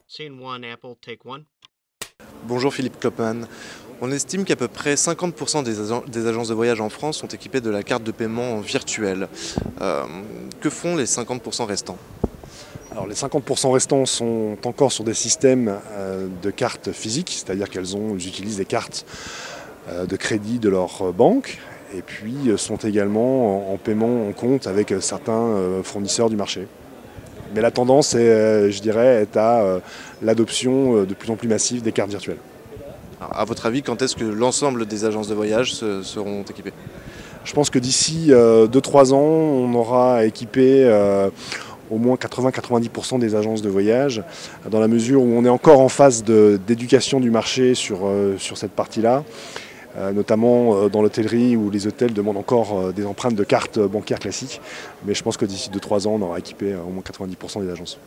Scene one, Apple, take one. Bonjour Philippe Klopman. On estime qu'à peu près 50% des agences de voyage en France sont équipées de la carte de paiement virtuelle. Que font les 50% restants? Alors les 50% restants sont encore sur des systèmes de cartes physiques, c'est-à-dire qu'elles utilisent des cartes de crédit de leur banque et puis sont également en paiement en compte avec certains fournisseurs du marché. Mais la tendance, je dirais, est à l'adoption de plus en plus massive des cartes virtuelles. Alors, à votre avis, quand est-ce que l'ensemble des agences de voyage seront équipées? Je pense que d'ici 2-3 ans, on aura équipé au moins 80-90% des agences de voyage, dans la mesure où on est encore en phase d'éducation du marché sur cette partie-là, notamment dans l'hôtellerie où les hôtels demandent encore des empreintes de cartes bancaires classiques. Mais je pense que d'ici 2-3 ans, on aura équipé au moins 90% des agences.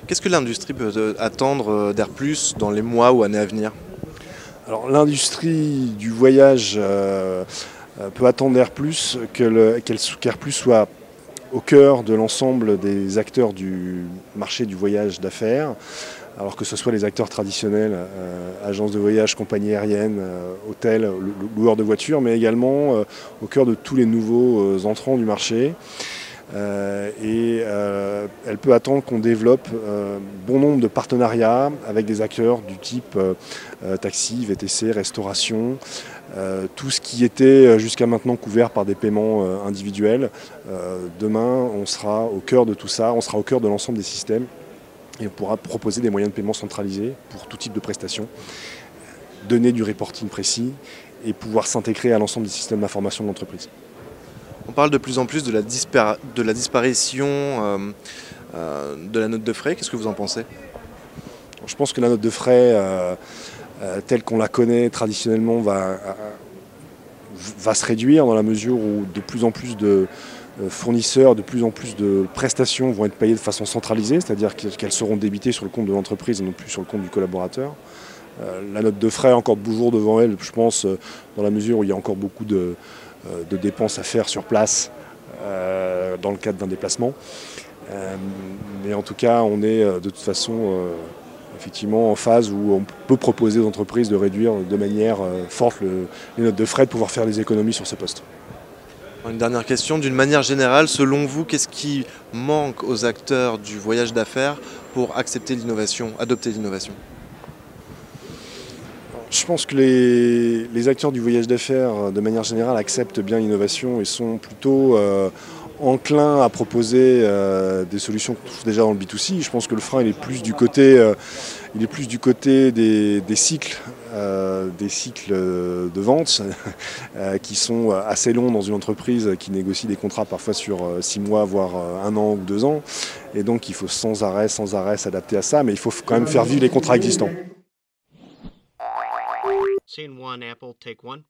Qu'est-ce que l'industrie peut attendre d'Airplus dans les mois ou années à venir? Alors l'industrie du voyage peut attendre d'Airplus qu'Airplus soit au cœur de l'ensemble des acteurs du marché du voyage d'affaires, alors que ce soit les acteurs traditionnels, agences de voyage, compagnies aériennes, hôtels, loueurs de voitures, mais également au cœur de tous les nouveaux entrants du marché. Elle peut attendre qu'on développe bon nombre de partenariats avec des acteurs du type taxi, VTC, restauration, tout ce qui était jusqu'à maintenant couvert par des paiements individuels. Demain, on sera au cœur de tout ça, on sera au cœur de l'ensemble des systèmes et on pourra proposer des moyens de paiement centralisés pour tout type de prestations, donner du reporting précis et pouvoir s'intégrer à l'ensemble des systèmes d'information de l'entreprise. On parle de plus en plus de la disparition de la note de frais. Qu'est-ce que vous en pensez? Je pense que la note de frais, telle qu'on la connaît traditionnellement, va se réduire dans la mesure où de plus en plus de fournisseurs, de plus en plus de prestations vont être payées de façon centralisée, c'est-à-dire qu'elles seront débitées sur le compte de l'entreprise et non plus sur le compte du collaborateur. La note de frais a encore de beaux jours devant elle, je pense, dans la mesure où il y a encore beaucoup de dépenses à faire sur place dans le cadre d'un déplacement. Mais en tout cas, on est de toute façon effectivement en phase où on peut proposer aux entreprises de réduire de manière forte les notes de frais, de pouvoir faire des économies sur ces postes. Une dernière question, d'une manière générale, selon vous, qu'est-ce qui manque aux acteurs du voyage d'affaires pour accepter l'innovation, adopter l'innovation? Je pense que les acteurs du voyage d'affaires, de manière générale, acceptent bien l'innovation et sont plutôt enclins à proposer des solutions qu'on trouve déjà dans le B2C. Je pense que le frein il est plus du côté, des cycles de vente qui sont assez longs dans une entreprise qui négocie des contrats parfois sur 6 mois, voire 1 an ou 2 ans. Et donc il faut sans arrêt s'adapter à ça, mais il faut quand même faire vivre les contrats existants. Scene one, Apple, take one.